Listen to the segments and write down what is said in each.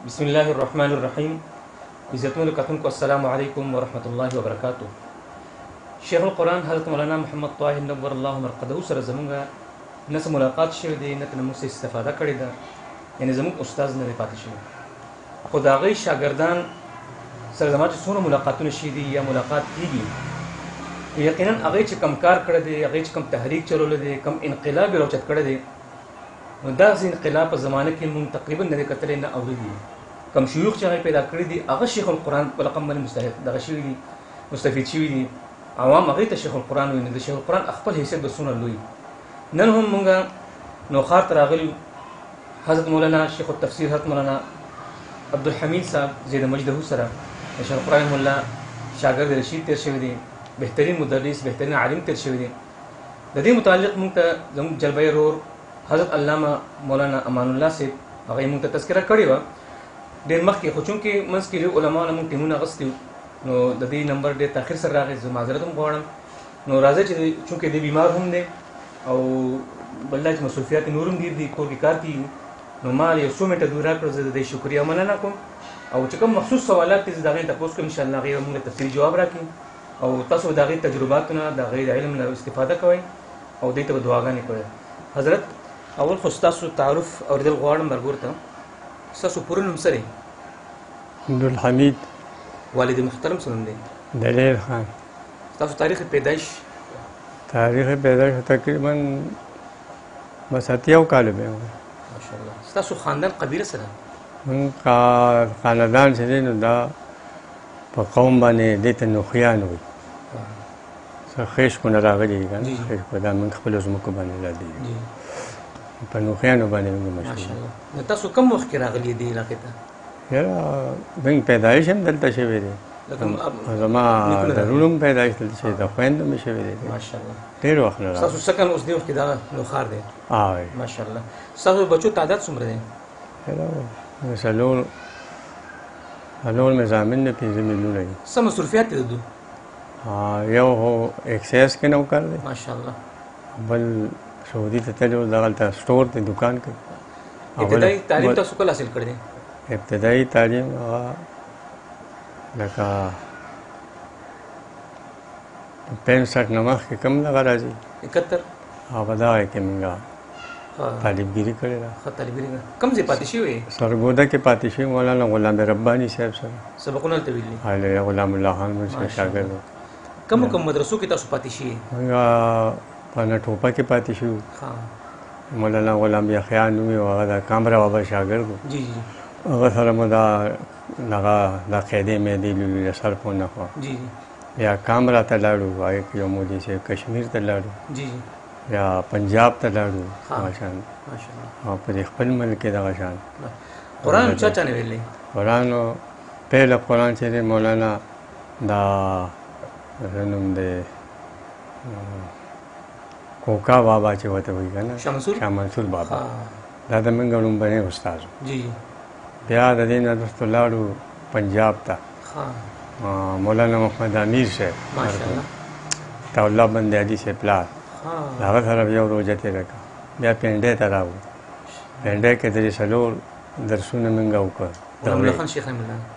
بسم الله الرحمن الرحيم. عزتمن کتونکو السلام علیکم ورحمۃ اللہ وبرکاتہ. شیخ القرآن حضرت مولانا محمد طاهر نور الله مرقده سره زمونږ نه ملاقات شوی دی، نه موږ څه استفاده کړې ده، یعنی زموږ استاد نه دی پاتې شوی، خو د هغوی شاګردان سره زما چې څومره ملاقاتونه شوي دي یا ملاقات کېږي، یقینا هغوی چې کم کار کړی دی، هغوی چې کم تحریک چلولی دی، کم انقلاب یې راوچت کړی دی، نو داسې انقلاب په زمانه کې مونږ تقریبا نه دی کتلی نه اورېدي. کم شیوخ چې هغوی پیدا کړي دي هغه شیخ القرآن په لقب باندې دغه شوي دي، مستفید شوي دي، عوام هغوی ته شیخ القرآن وایي. نو د شیخ القرآن خپل حیثیت به څومره لوی. نن هم مونږ نوخار ته راغلي حضرت مولانا شیخ التفسیر حضرت مولانا عبدالحمید صاحب زید مجده سره د شیخ القرآن رحمه الله شاګرد رشید تېر شوی دی، بهترین مدرس بهترین عالم تېر شوی دی. د دې متعلق مونږ ته زموږ جلبه رور حضرت علامه مولانا امان الله صاحب هغه مونږ ته تذکره کړې وه ډېر مخکې، خو چونکې منځ کې لوی علما نه مونږ ټیمونه اخیستي وو، نو د دې نمبر ډېر تاخیر سره راغی. زه معذرت هم غواړم. نو راځئ چې چونکې دی بیمار هم دی او بل دا چې مصروفیات نور هم ډېر دي، کور کې کار کېږي، نو ما یو څو منټه دوی راکړه، زه د دې شکریه مننه کوم. او چې کوم مخصوص سوالات دي زه د هغې نه تپوس کوم، انشاءالله هغې به مونږ ته تفصیلي جواب راکړي او تاسو د هغې تجرباتو نه د هغې د علم نه استفاده کوئ او دوی ته به دعاګانې کوئ. حضرت اول خو ستاسو تعارف اورېدل غواړم مرګور ته. ستاسو پوره نوم څه دی؟ عبدالحمید. والد محترم څه نوم دی؟ دلیر خان. ستاسو تاریخ پیدایش؟ تاریخ پیدایش تقریبا بس اتیاو کال به ماشاءالله. ستاسو خاندان قبیله سره؟ من خاندان چې دی نو دا په قوم باندې دې ته نوخیان وایي. خیش کو نه راغلي که نه، خیش کو دا من خپلو ځمکو باندې دا دی په نوخیانو باندې موږ مشهور. نو تاسو کوم وخت کې راغلي دې علاقې ته؟ یاره موږ پیدایش هم دلته شوی دی، زما د وروڼو هم پیدایش دلته شوی دی، خویندو مې شوی دی. ماشاءالله. ډېر وخت نه راغلی. ستاسو سکن اوس دې وخت کې دا نوخار دی؟ ماشاءالله. ستاسو بچو تعداد څومره دی؟ څلور مې زامن دی، 5 میلیونه دي. څه مصروفیات دي د دوی؟ یو خو ایکسایز کې نوکر دی، ماشاءالله. بل سعودي ته تللی و، دغلته سټور دی، دکان کوي. ابتدایي تعلیم تاسو کله حاصل کړی دی؟ ابتدایي تعلیم هغه لکه 65 نه مخکې کوم دغه راځي 71 هغه دغه کې موږ طالبګیري کړې ده. ښه طالبګیري کوم ځای پاتې شوی؟ سرګوده کې پاتې شوی، مولانا غلام رباني صاحب سره سبقونه هلته ویلي؟ هلته غلام الله خان مونږ شاګرد و. کوم مدرسو کې تاسو پاتې شوي؟ موږ په نټوپه کې پاتې شوو. مولانا غلام یحیی نومي و، هغه د کامرا بابا شاګرد و. هغه سره مو دا قاعدې میدې لولې صرف ونه کړه. یا کامرا ته لاړو، هغې کې یو مودې چې کشمیر ته لاړو، یا پنجاب ته لاړو. ماشاءالله. او په دې خپل ملک کې دغه شان قرآن چا چا نه ویلی؟ قرآن پهله قرآن چې دی مولانا دا نوم دی کوکا بابا چې ورته وایي که نه، شاه منصور بابا، دا د موږ لومړنی استاد و. بیا د دې نه وروسته لاړو پنجاب ته، مولانا محمد امیر صاحب طاوله بند علي صاحب پلار، د هغه سره یو روژه تېره کړه. بیا پنډۍ ته راغلو، پنډۍ کې درې څلور درسونه موږ وکړل،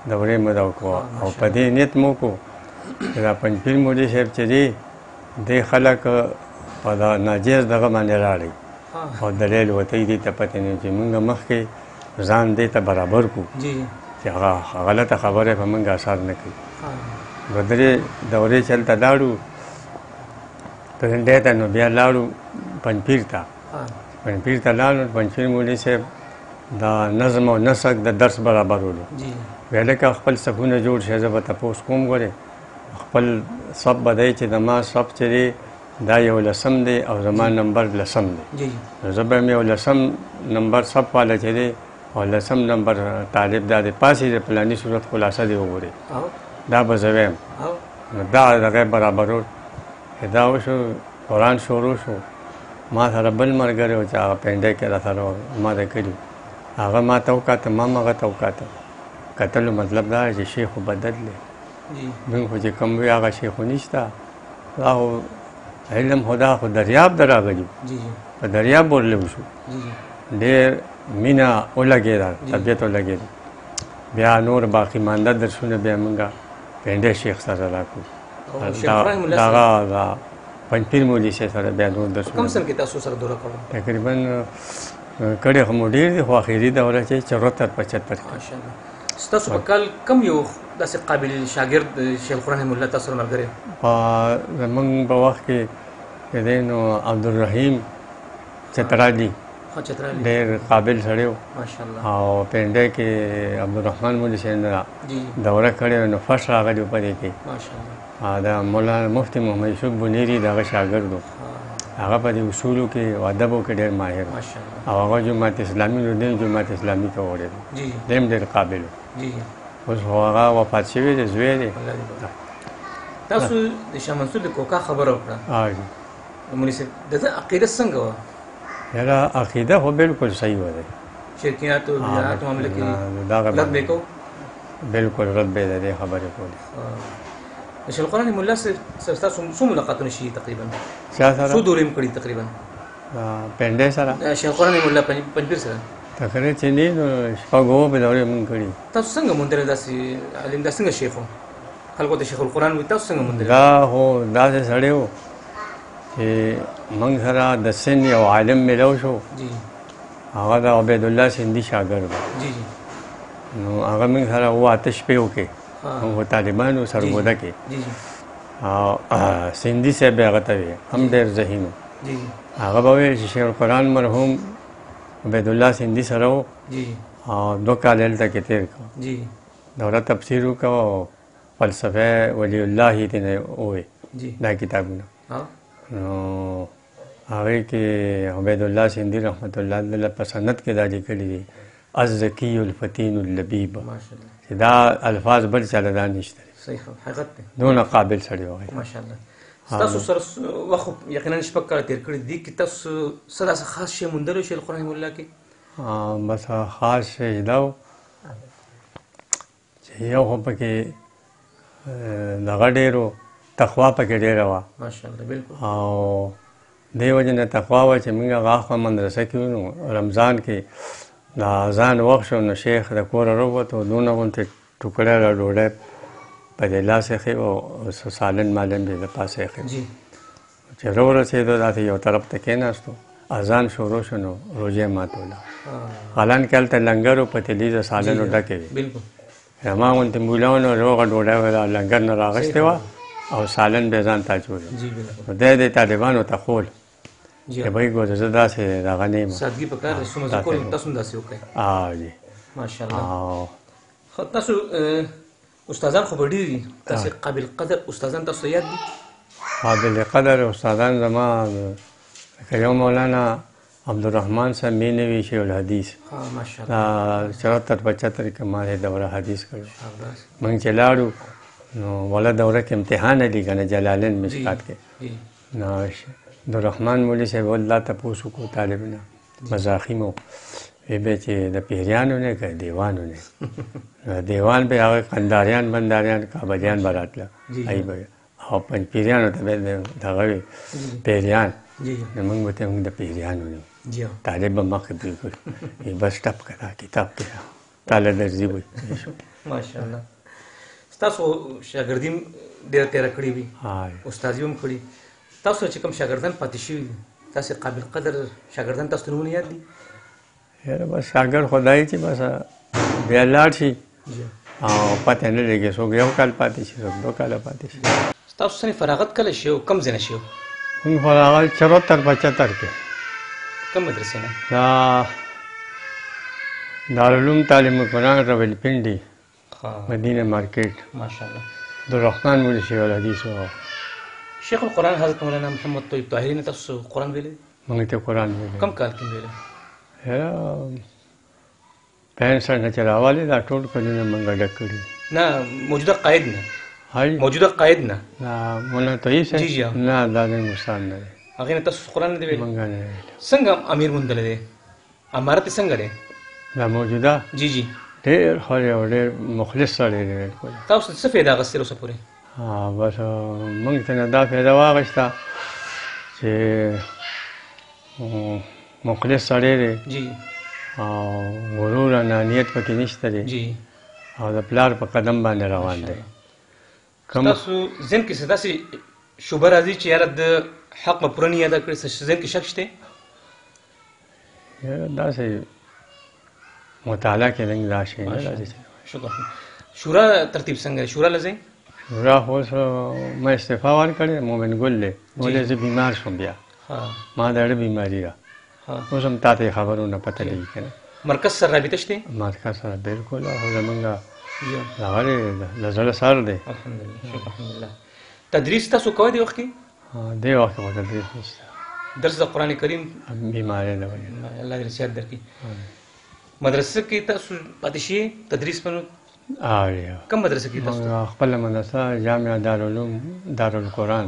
دورې مو دا وکړه. او په دې نیت مو وکړو چې دا پنجپیر مولوي صاحب چې دی دې خلک په دا ناجیز دغه باندې راړي او دلیل ورته یې دې ته پته نه چې موږ مخکې ځان دې ته برابر کړو چې هغه غلطه خبره په موږ اثر نه کوي. نو درې دورې چلته لاړو پنډۍ ته، نو بیا لاړو پنجپیر ته. پنجپیر ته لاړو، پنجپیر مولوي صاحب دا نظم او نسق د درس برابرولو. ویل که خپل صفونه جوړ شي، زه به تپوس کوم. ګورې خپل صف به دی چې د ما صف چې دی دا 11 دی او زما نمبر 10 دی، نو زه به مې 11 نمبر صف والا چې دی او 10 نمبر طالب دا دی، پاسې د فلاني صورت خلاصه دی وګورې، دا به زه ویم. نو دا دغه برابرول دا وشو. قرآن شروع شو، ما سره بل ملګری و چې هغه پنډۍ کې را سره ما د کلي، هغه ما ته وکاته، ما هم هغه ته وکاته. کتلو مطلب دا چې شیخ خو بدل دی، موږ خو چې کوم وي هغه شیخ خو نشته. دا خو علم خو دا خو دریاب ته راغلي، په دریاب ورلو شو. ډېر مینه ولګېده، طبیعت ولګېده. بیا نور باقي مانده درسونه بیا موږ پنډه شیخ سره راکړو دا پنځپیر مولوي سره بیا نور درسونه. کوم سن کې تاسو سره دوره کوله؟ تقریبا کړي خو مو ډېر دي خو اخري دوره چې 74-75 کې. ماشاءالله. ستاسو په کال کم یو داسې قابل شاګرد شیخ القرآن رحمه الله تاسو سره ملګری؟ زموږ په وخت کې دی نو عبدالرحیم چترالی ډېر قابل سړی و او پنډه کې عبدالرحمن مولوي صاحب دوره کړې نو فرسټ راغلی و په دې کې. دا مولانا مفتي محمد یوسف بنیری د هغه شاګرد و. هغه په دې اصولو کې او ادبو کې ډېر ماهر او هغه جماعت اسلامي نو جماعت اسلامي ته وړی دی هم ډېر قابل و. اوس هغه وفات شوی دی زوی دی. تاسو د شاه منصور د کوکا خبره وکړه. مولوي صاحب د ده عقیده څنګه وه؟ یاره عقیده خو بالکل صحیح و دی. شرکیات او بدعات معامله کې رد به یې کوو؟ بالکل رد به یې د دې خبرې کولې. د شیخ القرآن رحمه الله سره ستاسو څو ملاقاتونه شي تقریبا؟ چا سره؟ څو دورې مو کړي تقریبا؟ پنډه سره؟ شیخ القرآن رحمه الله پنځپیر سره؟ تقریبا چې نه نو شپږ اووه دورې مونږ کړي. تاسو څنګه موندلی داسې عالم دا څنګه شیخ و؟ خلکو ته شیخ القرآن وایي تاسو څنګه موندلی؟ دا خو داسې سړی و چې موږ سره د سن یو عالم میلاو شو. هغه د عبیدالله سندي شاګرد و. نو هغه موږ سره اووه اته شپې وکړې. موږ طالبانو سرګوده کې او سندي صاحب هغه ته وی هم ډېر ذهین و. هغه به ویل چې شیخ القرآن مرحوم عبیدالله سندي سره و او 2 کال هلته کې تېر کړو. دوره تفسیر وکړو او فلسفه ولی الله یې ترې ووایي دا کتابونه. نو هغې کې عبیدالله سندي رحمت الله علیه په سند کې دا لیکلي دي الذکي الفتین اللبیب چې دا الفاظ بل چا له دا نشته. صحیح حقیقت دی. دونه قابل سړی و. ماشاءالله. ستاسو سره وخت یقینا شپږ کاله تېر کړي دي کې تاسو څه داسې خاص شی موندلی شیخ القرآن رحمه الله کې؟ بس خاص شی دا و چې یو خو پکې دغه ډېر و تقوا پکې ډېره وه. ماشاءالله بالکل. او دې وجې نه تقوا وه چې موږ هغه اخوا مدرسه کې نو رمضان کې د اذان وخت شو نو شیخ د کوره راووت او دونه غوندې ټوکړه را ډوډۍ په دې لاس یې ایښې او سالن مالن دې د پاسه یې ایښې. چې راورسېدو داسې یو طرف ته کېناستو اذان شروع شو نو روژې ماتوله. حالان کې هلته لنګر و پتیلې د سالنو ډکې وې. زما غوندې مولاونه روغه ډوډۍ به لنګر نه راغستې وه او سالن به ځان ته اچولو. نو دی دې طالبانو ته خول چې بهی ګوره زه داسې دغه نه یم. سادګي پکار دی. څه مزه کول تاسو هم داسې وکړئ. جی ماشاءالله. تاسو استادان خو به ډېر دي داسې قابل قدر استادان تاسو یاد دي؟ قابل قدر استادان زما لکه یو مولانا عبدالرحمن صاحب مینوي شیخ الحدیث دا 74-75 کې ما دوره حدیث کړو. موږ چې لاړو نو ولا دوره کې امتحان دی کنه جلالین مشکات کې نو عبدالرحمن مولوي صاحب الله تاسو کو طالب نه مزاحمو وی به چې د پیریانو نه که دیوانو نه دیوان به هغه قنداریان بنداریان کابلیان براتله ای به او پنځ پیریانو ته به دغه پیریان نو موږ به ته موږ د پیریانو نه طالب به مخکې بالکل بس ټپ کړه کتاب کې طالب درځي وي. ماشاءالله. تاسو شاګردیم ډېره تېره کړې وي استادي هم کړي. تاسو چې کوم شاګردان پاتې شوي دي تاسې قابل قدر شاګردان تاسو ته نومونه یاد دي؟ یاره بس شاګرد خدای چې بس بیا لاړ شي او پته نه لګي څوک یو کال پاتې شي څوک 2 کاله پاتې شي. تاسو سره فراغت کله شي او کوم ځای نه شي؟ موږ فراغت 74-75 کې. کوم مدرسې نه؟ دا دارالعلوم تعلیم قرآن راولپنډي مدینه مارکیټ. ماشاءالله. عبدالرحمن مولوي شیخ الحدیث و شیخ القرآن حضرت مولانا محمد طیب طاهري نه تاسو قرآن ویلی؟ موږ ته قرآن ویلی. کوم کال کې ویلی؟ 65 نه چې راوالی دا ټول کلونه موږ ډک کړي. نه موجوده قاید نه؟ موجوده قاید نه؟ مولانا طیب صاحب نه دا زموږ استاد نه دی. هغې نه تاسو قرآن نه دی ویلی؟ موږ نه ویلی. څنګه امیر موندلی دی؟ امارت یې څنګه دی؟ دا موجوده جی ډېر ښه دی او ډېر مخلص سړی دی بالکل. تاسو څه فایده اخیستې اوسه پورې؟ بس موږ ته نه دا فایده واخیسته چې مخلص سړی دی او غرور انانیت پکې نشته دی او د پلار په قدم باندې روان دی. تاسو ذهن کې څه داسې شوبه راځي چې یاره د حق به پوره نه ادا کړي، څه ذهن کې شک شته؟ داسې مطالعه کې لږ دا شی نه راځي. شکر. شورا ترتیب څنګه؟ شورا لځئ؟ شورا خو ما استعفا ورکړې، مومن ګل دی، ولې زه بیمار شوم، بیا ما د اړه بیماري ده، اوس هم تا ته خبرونه پته لګي که نه. مرکز سره رابطه شته؟ مرکز سره بالکل، خو زمونږ هغه د زړه سر دی. الحمدلله الحمدلله. تدریس تاسو کوئ دې وخت کې؟ دې وخت کې خو تدریس نشته، درس د قرآن کریم بیماري ده وجه. الله دې صحت درکړي. مدرسه کې تاسو پاتې شئ تدریس په؟ کوم مدرسه کې تاسو؟ خپله مدرسه جامعه دارالعلوم دارالقرآن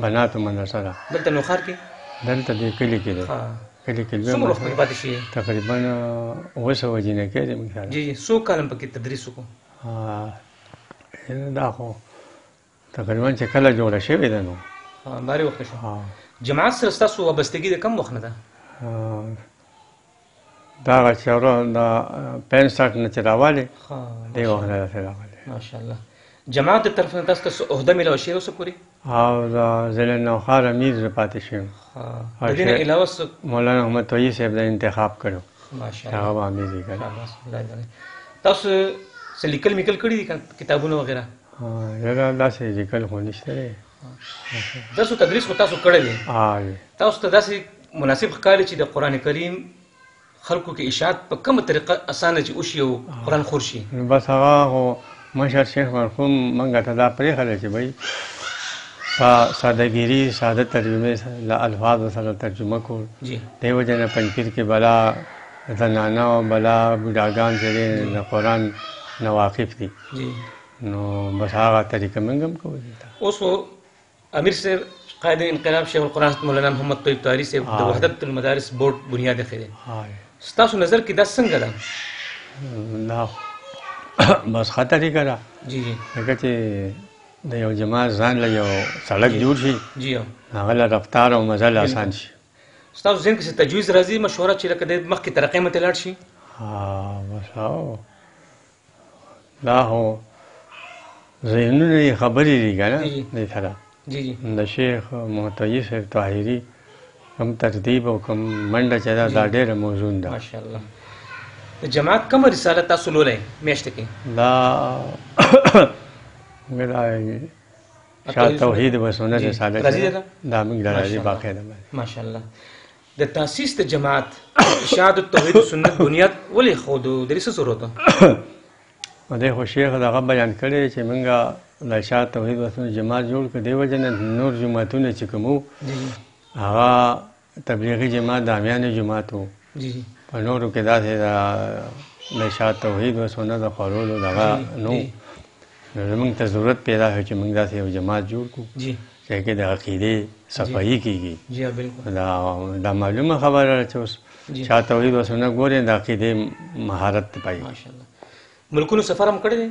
بناتو مدرسه ده. دلته نوښار کې؟ دلته دې کلي کې ده. کلي کې څومره وخت پاتې شئ؟ تقریبا 200 جنکۍ دي موږ سره. جی څو کاله پکې تدریس وکړو؟ دا خو تقریبا چې کله جوړه شوې ده نو بارې وخت شو. جماعت سره ستاسو وابستګي د کم وخت نه ده؟ دا هغه چې د 65 نه چې راوالې دې وخت نه ده راغلی. ماشاءالله. جماعت د طرف نه تاسو ته عہده میلاو شوې اوسه پورې؟ او د ضلع نوښار امیر زه پاتې شوم. د دې نه علاوه مولانا احمد طویي صاحب د انتخاب کړو. ماشاءالله. هغه به امیر یې کړی. تاسو څه لیکل میکل کړي دي کتابونه وغیره؟ یاره داسې لیکل خو نشته دی. تاسو تدریس خو تاسو کړی دی، تاسو ته داسې مناسب ښکاري چې د قرآن کریم خلکو کې اشاعت په کومه طریقه اسانه چې وشي او قرآن خور شي؟ بس هغه خو مشر شیخ مرحوم موږ ته دا پرېښودی چې بھائی سادهګیري ساده ترجمې له الفاظو سره ترجمه کول. دې وجې نه پنځپیر کې بلا زنانه او بلا بوډاګان چې دی د قرآن نه واقف دي، نو بس هغه طریقه موږ هم کوو. اوس امیر صاحب قائد انقلاب شیخ القرآن مولانا محمد طیب طاهري صاحب د وحدت المدارس بورډ بنیاد ایښی دی، ستاسو نظر کې دا څنګه ده؟ دا بس ښه طریقه ده ځکه چې د یو جماعت ځان له یو سړک جوړ شي، هغه له رفتار او مزل آسان شي. ستاسو ذهن کې څه تجویز راځي مشوره چې لکه د مخکې ترقۍ مته لاړ شي؟ بس دا خو ذهنونه یې خبرې دي که نه دې سره د شیخ محتوي صاحب طاهري کوم ترتیب او کوم منډه چې ده دا ډېره موزون ده. ماشاءالله. د جماعت کومه رساله تاسو لولئ میاشته کې؟ دا شاه توحید و سنت رساله دا موږ له راځي باقاعده. ماشاءالله. د تاسیس د جماعت اشاعت توحید و سنت بنیاد ولې ښودو؟ د دې څه ضرورت ده؟ دی خو شیخ دغه بیان کړی چې موږ د اشاعت توحید و سنت جماعت جوړ کړو، دې وجې نه نور جماعتونه چې کوم وو هغه تبلیغي جماعت د عامیانو جماعت وو، په نورو کې داسې د اشاعت توحید و سنت د خورولو دغه نو. نو زموږ ته ضرورت پیدا شو چې موږ داسې یو جماعت جوړ کړو چې کې د عقیدې صفایي کېږي. دا معلومه خبره ده چې اوس اشاعت توحید و سنت ګورې د عقیدې مهارت پایي. ملکونو سفر هم کړی دی؟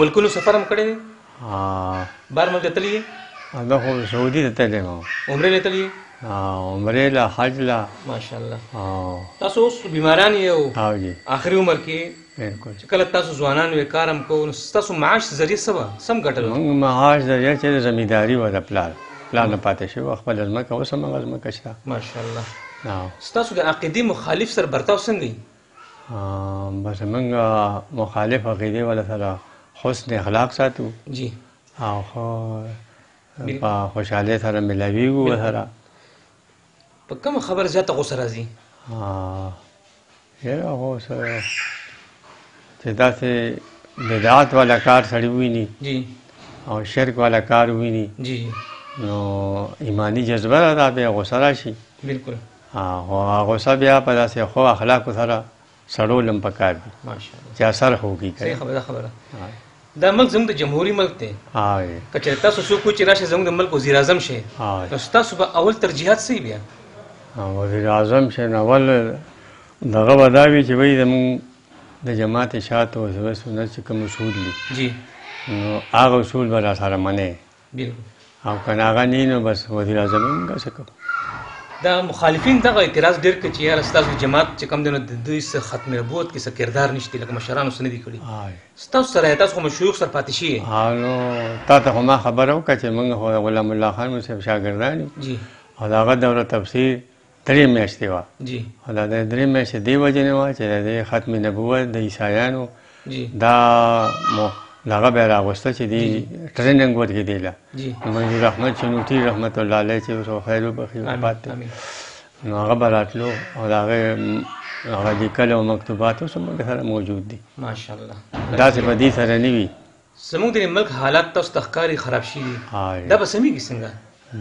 ملکونو سفر هم کړی دی؟ بهر ملک ته تللی دی؟ دا خو سعودي ته تللی یم. عمرې له تللی؟ عمرې له حج له. ماشاءالله. تاسو اوس بیماران یې او آخري عمر کې چې کله تاسو ځوانان وې کار هم کوو، نو ستاسو معاش ذریعه څه وه؟ څه هم ګټل؟ موږ معاش ذریعه چې د زمینداري وه د پلار نه پاتې شوي، خپله ځمکه اوس هم هغه ځمکه شته. ماشاءالله. ستاسو د عقیدې مخالف سره برتاو څنګه وي؟ بس موږ مخالف عقیدې والا سره حسن اخلاق ساتو او په خوشحالۍ سره ملاویږو ورسره. په کومه خبره زیاته غوسه راځي؟ یاره غوسه چې داسې بدعت والا کار سړی وویني او شرک والا کار وویني نو ایمانی جذبه را ده، بیا غوسه راشي. بلکل. خو غوسه بیا په داسې ښو اخلاقو سره سړول هم پکار دي چې اثر خو وکړي. صحیح خبره. دا ملک زموږ د جمهوري ملک دی، که چېرې تاسو څوک وایي چې راشئ زموږ د ملک وزیر اعظم شئ، نو ستاسو به اول ترجیحات څه وي بیا؟ وزیر اعظم شئ نو اول دغه به دا وي چې وایي زموږ د جماعت اشاعت و سنت چې کوم اصول دي نو هغه اصول به را سره منې، او که نه هغه نه نو بس وزیر اعظم هم موږ څه کوو. دا مخالفین دغه اعتراض ډیر کوي چې یاره ستاسو جماعت چې کوم دی نو د دوی څه ختم نبوت کې څه کردار نشته لکه مشرانو څه نه دي کړي ستاسو سره تاسو خو شيوخ سره پاتې شئ نو تا ته خو ما خبره وکړه چې موږ خو غلام الله خان صاحب شاګردان یو او د هغه دوره تفسیر 3 میاشتې وه او دا د 3 میاشتې دې وجې نه وه چې د ختم نبوت د عیسایانو دا دغه به یې راغوسته چې دی ټریننګ ورکړي دی له منظور احمد چنوټي رحمت الله علیه چې اوس خیر وبخښي وفات دی نو هغه به راتلو او د هغې هغه لیکل او مکتوبات اوس هم سره موجود دي ماشاءالله داسې به دې سره نه وي زموږ د ملک حالات تاسو ته ښکاري خراب شوي دي دا به سمېږي څنګه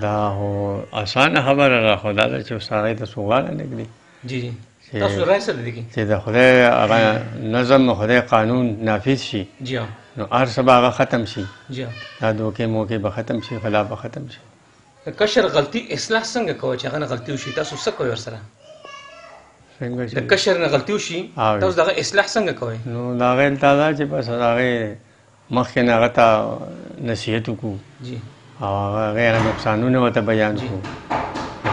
دا خو اسانه خبره ده خو دا ده چې اوس هغې ته څوک غاړه نه ږدي جی تاسو رای سره دی چې د خدای هغه نظم خدای قانون نافذ شي جی نو هر څه به هغه ختم شي جی دا دوکې موکې به ختم شي غلا به ختم شي کشر غلطي اصلاح څنګه کوي چې هغه نه غلطي وشي تاسو څه کوئ ورسره څنګه چې د کشر نه غلطي وشي تاسو دغه اصلاح څنګه کوئ نو د هغې دا چې بس هغې مخکې نه هغه ته نصیحت وکړو جی او هغې هغه نقصانونه ورته بیان کړو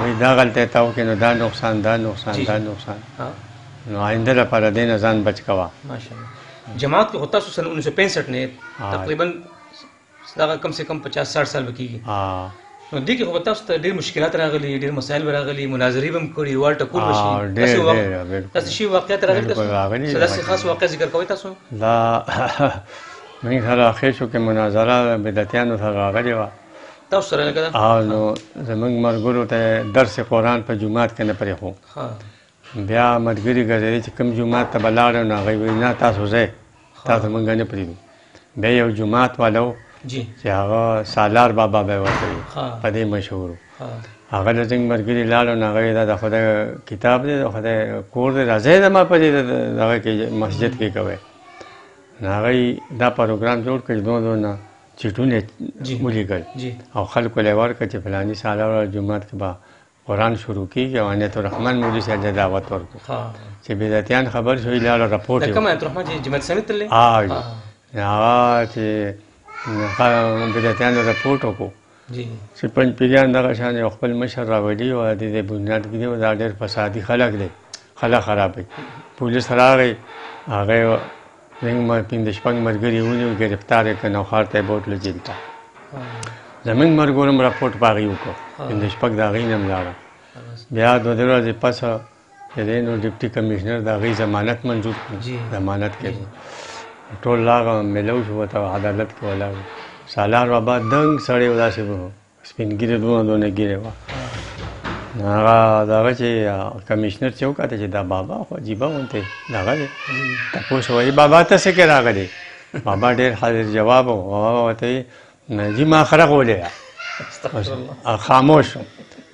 وایي دا غلطی تا وکړې نو دا نقصان دا نقصان دا نقصان نو آینده لپاره دې نه ځان بچ کوه ماشاءالله جماعت کې خو تاسو سن 1965 نه تقریبا دغه کم سے کم 50-60 سال به کېږي نو دې کې خو تاسو ته ډېر مشکلات راغلي ډېر مسایل به راغلي مناظرې به هم کړي وال ټکول به شي تاسو شي واقعیت راغلي تاسو داسې خاص واقع ذکر کوئ تاسو دا موږ سره اخر شو کې مناظره بدعتیانو سره راغلې وه تاسو سره لکه نو زموږ ملګرو ته درس قرآن په جومات کې نه پرېښو بیا ملګري ګرځېدي چې کوم جومات ته به لاړو نو هغوی وایي نه تاسو ځئ تاسو موږ نه پرېږدو بیا یو جومات والا و چې هغه سالار بابا به یې ورته وي په دې مشهور و هغه له زموږ ملګري لاړو نو هغه یې دا د خدای کتاب دی د خدای کور دی راځئ زما په دې دغه کې مسجد کې کوئ نو هغه دا پروګرام جوړ کړي دونه چټونه ولیکل او خلکو له ورکړه چې فلاني سالار جومات کې به قرآن شروع کیږي او عنایت الرحمن مولوي صاحب ته دعوت ورکړو چې بدعتیان خبر شوي لاړه رپورټ یې کوم عنایت الرحمن چې جماعت سمیت تللی هغه چې بدعتیانو رپورټ وکړو چې پنج پیریان دغه شان یو خپل مشر راوړي او د دې بنیاد کې دی دا ډېر فسادي خلک دی خلک خرابوي پولیس راغی هغه زموږ 15 ملګري ونیو ګرفتار یې کړ نوخار ته یې بوتلو جیل ته زموږ ملګرو هم راپورټ په هغې وکړو 15 د هغې نه هم لاړه بیا 2 ورځې پس چې دی نو ډپټي کمیشنر د هغې ضمانت منظور کړو ضمانت کېدو ټول هغه میلو شو ورته عدالت کې ولاړ سالار بابا دنګ سړی و داسې سپین ږیرې دونه ږیرې وه هغه دغه چې کمیشنر چې وکاته چې دا بابا خو عجیبه غوندې دغه دی تپوس وایي بابا ته څه کې راغلی بابا ډېر حاضر جواب و هغه ورته وایي جي ما خرغولې خاموش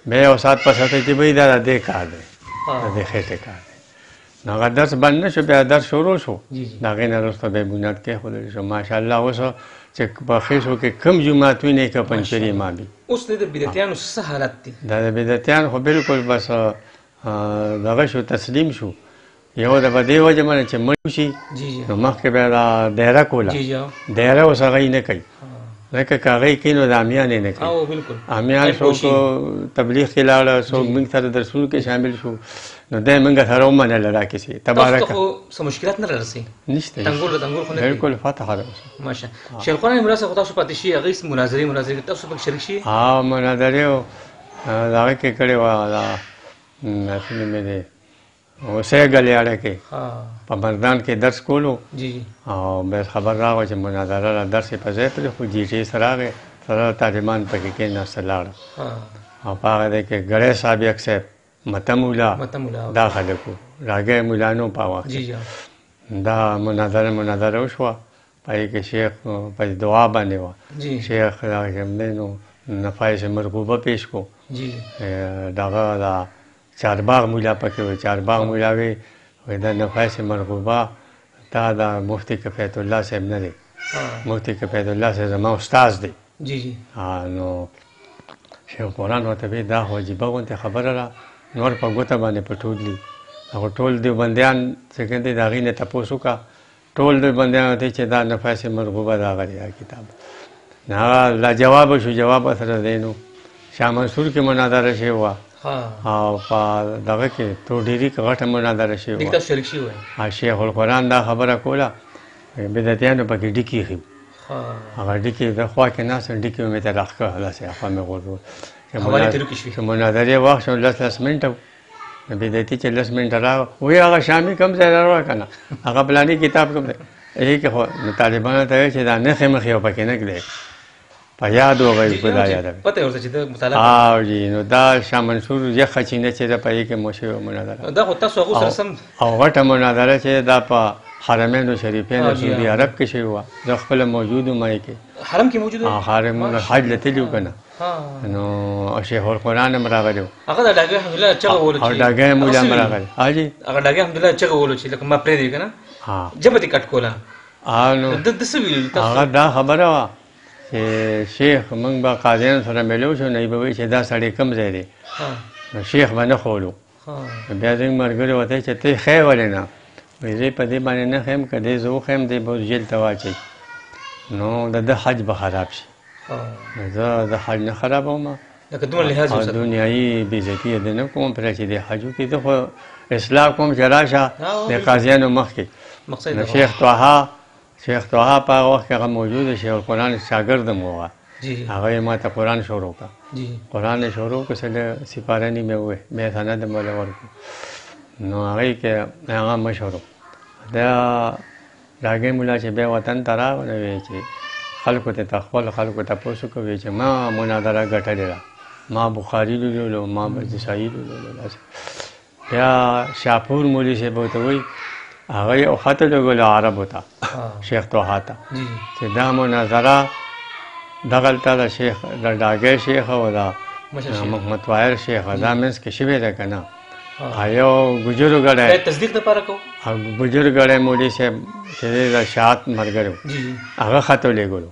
بیا یو ساعت پس ورته چې بهی دا د دې کار دی د دې خېټې کار دی نو هغه درس بند نه شو بیا درس شروع شو د هغې نه وروسته بیا بنیاد کېښودل شو ماشاءالله اوس چې په خیسو کې کم جومات وي نه یې که پنجپیرې امام وي اوس د بدعتیانو څه حالت دی دا د بدعتیان خو بالکل بس دغه شو تسلیم شو یو د په دې وجه باندې چې مړ شي نو مخکې بیا دا دایره کوله دایره اوس هغه یې نه کوي لکه که هغه یې کوي نو د امیان یې نه کوي امیان څوک تبلیغ کې لاړه څوک موږ سره درسونو کې شامل شو نو دی موږ سره ومنله دا کیسې تبارکه تاسو ته خو څه مشکلات نه رارسي نشته تنګول خو نه بالکل فتح راوسه ماشا شیخ القرآن عمران صاحب تاسو پاتې شي هغې مناظرې کې تاسو پکې شریک شي مناظرې هغه کې کړې وه دا څه نوم یې دی اوسې ګلیاړه کې په مردان کې درس کولو او بیا خبر راغی چې مناظره را درس یې په ځای پرېښود جیټې سره راغی سره طالبان پکې کېناسته لاړه او په هغه دی کې ګړی صاحب یک صاحب مته مولا دا خلک وو راګی مولا نه په وخت دا مناظره وشوه په هغې کې شیخ په دعا باندې وه شیخ کوم دی نو نفایس مرغوبه پیش کو دغه دا چارباغ مولا پکې وي چارباغ مولا وی دا نفایس مرغوبه دا د مفتي کفایت الله صاحب نه دی مفتي کفایت الله صاحب زما استاد دی نو شیخ قرآن ورته وی دا خو عجیبه غوندې خبره ده نور په ګوته باندې پټول دي هغه ټول دیوبندیان چې کوم دی د هغې نه تپوس وکړه ټول دیوبندیان ورته چې دا نفایس مرغوبه د هغه دی کتاب نو هغه لا جواب شو جواب سره دی نو شاه منصور کې مناظره شوې وه او په دغه کې توډيري غټه مناظره شوې دغه شریک شوی وای شیخ القرآن دا خبره کوله بدعتیانو پکې ډیکی خي هغه ډیکی د خوا کې ناس ډیکی مې ته راخه خلاص خو مې غوړو حواله تر کې شي مناظره واخ شو 10 منټه بدعتي چې 10 منټه را وی هغه شامي کم ځای را کنه هغه پلاني کتاب کوم دی یې کې طالبانو ته چې دا نه خمخ یو پکې نه کړي په یاد وغوي په دا یاد پته ورته چې د مطالعه او جی نو دا شاه منصور یې خچینه چې د پې کې مشو مناظره دا خو تاسو هغه سره سم او غټه مناظره چې دا په حرمین شریفین سعودي عرب کې شوی و د خپل موجودو مې کې حرم کې موجود حرم حج لته دیو کنه نو شیخ القرآن مراغلو هغه د ډاګه الحمدلله چې ولو او ډاګه مولا مراغل حاجی هغه ډاګه الحمدلله چې ولو چې لکه ما پرې دی کنه ها جبته کټ کولا نو د سویل تاسو هغه دا خبره وا چې شیخ موږ به قاضیان سره ملو شو نه به چې دا سړی کم ځای دی نو شیخ باندې خولو بیا زموږ مرګره وته چې ته خې ولنه وې په دې باندې نه خیم کده زه خیم دې به جیل ته واچي نو د حج به خراب شي زه د حج نه خرابوم لکه دوه لحاظ وسه دنیايي بیزتی دې نه کوم پر چې د حجو کې د خو اصلاح کوم چې راشه د قاضیانو مخ کې مقصد شیخ طه په وخت کې هغه موجود شیخ القرآن شاګرد مو جی هغه ما ته قرآن شروع کړ جی قرآن شروع کړ چې سپارنی مې وې مې سند مولا ورکو نو هغه کې هغه مشهور دا راګې مولا چې به وطن ته راغلی چې خلکو ته خپل خلکو ته پوښتنه کوي چې ما مناظره ګټلې ما بخاری لولو ما بزسایی لولو بیا شاپور مولوی سے بوته وي هغه یو خط لګول عربو ته شیخ طه ته چې دا مناظره دغلته د شیخ د ډاګې شیخ او دا محمد طاهر شیخ دا منس کې شوی ده کنه آیو ګجرو غړې تصدیق لپاره کو ګجرو غړې مولوی صاحب چې د شات مرګرو هغه خط لګولو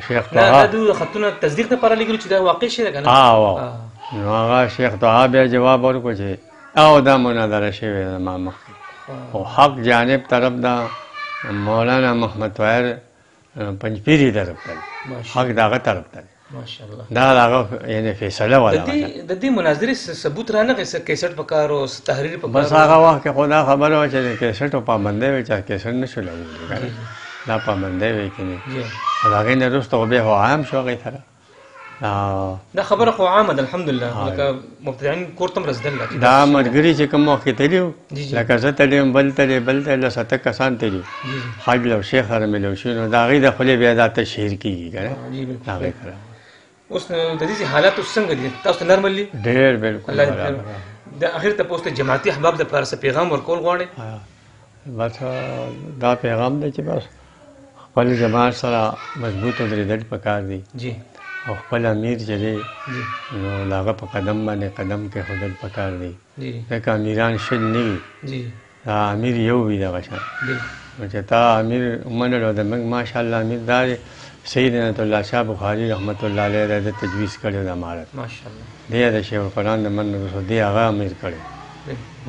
شیخ طه دا د خطونه تصدیق لپاره لګولو چې دا واقع شي کنه نو هغه شیخ طه بیا جواب ورکړ چې او دا مناظره شوی ما مخ او حق جانب طرف دا مولانا محمد طاهر پنځپيري طرف ته حق داغه طرف ته ماشاءالله دا هغه یعنی فیصله ولا د دې مناظرې ثبوت را نه غسه کیسټ پکارو تحریر پکارو بس هغه وخت خدا خبره و چې کیسټ په پابندې وي چې کیسټ نشو لګول دا پابندې وي کې دا غینه رسته به هو عام شو غي تر دا خبره خو عامه ده الحمدلله لکه مبتدعين کورتم رسدل دا مرګري چې کوم وخت تلیو لکه زه تلیم بل له سته کسان تلیو حاج لو شیخ سره ملو شنو دا غي د خپل بیا د تشهیر کیږي کنه دا غي کړه اوس د دې حالات څنګه دي تاسو نرملی ډېر بالکل د اخر ته پوسټ جماعتي احباب د پارس پیغام ورکول غواړي بس دا پیغام دی چې بس خپل جماعت سره مضبوط درېدل پکار دي جی او خپل امیر چې دی نو لاغه په قدم باندې قدم کې خودل پکار دی ځکه امیران شل نه وي دا امیر یو وي دغه شان چې تا امیر ومنلو د موږ ماشاءالله امیر دا سیدنا الله شاه بخاری رحمت الله علیه د تجویز کړو د امارت ماشاءالله د شیخ القرآن د من رسول دی هغه امیر کړی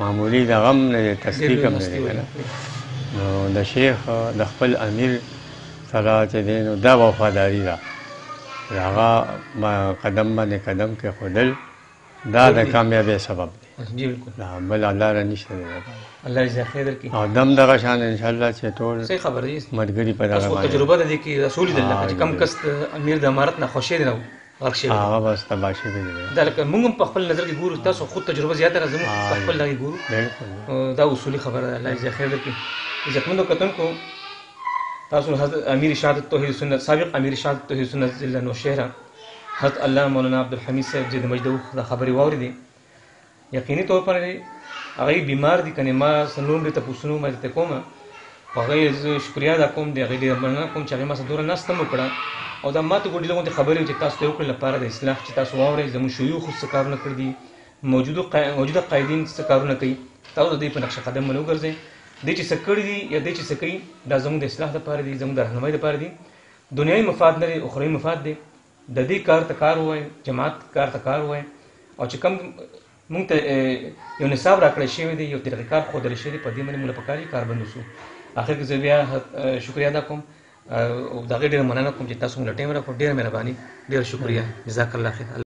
معمولی د غم نه تصدیق هم نه نو د شیخ د خپل امیر سره چې دی نو دا وفاداری ده هغه قدم باندې قدم کې خودل دا د کامیابی سبب دی جی بالکل بل الله را نشته دی الله جزا خیر درکړي او دم دغه شان ان شاء الله چې ټول صحیح خبر دی مرګري په دغه باندې تجربه ده کې رسول الله چې کم کس امیر د امارت نه خوشی دی نو ورشي هغه بس تباشي دی دا لکه موږ په خپل نظر کې ګورو تاسو خود تجربه زیاته راځم په خپل لګي ګورو دا اصولي خبره ده الله جزا خیر درکړي عزتمنو کتونکو تاسو حضرت امیر شهادت توحید سنت سابق امیر شهادت توحید سنت ضلع نوشهره حضرت علامه مولانا عبدالحمید صاحب زید مجدو دا خبري واوریدي یقیني طور پر هغه بیمار دي کنه ما سنوم دې تاسو ما ته کومه هغه شکریا دا کوم دی هغه مننه کوم چې ما سره دور نه ستم کړه او دا ماته ګوډی لګون ته خبرې چې تاسو ته وکړل لپاره د اصلاح چې تاسو واورئ زموږ شيوخ څه کارونه کړی دي موجوده قائدین څه کارونه کوي تاسو د دې په نقشه قدم منو ګرځئ د چې سکړی دي یا د چې سکړي دا زموږ د اصلاح لپاره دي زموږ د رهنمایي لپاره دي دنیوي مفاد نه لري اخروی مفاد دي د دې کار ته کار وای جماعت کار ته کار وای او چې کوم مونږ ته یو نصاب راکړی شوی دی یو طریقه کار خو درې شوی دی په دې باندې موږ پکاري کار بندوسو اخر کې زه بیا شکریا ادا کوم او دا ډېر مننه کوم چې تاسو موږ ټیم راکړو ډېر مهرباني ډېر شکریا جزاک الله خیر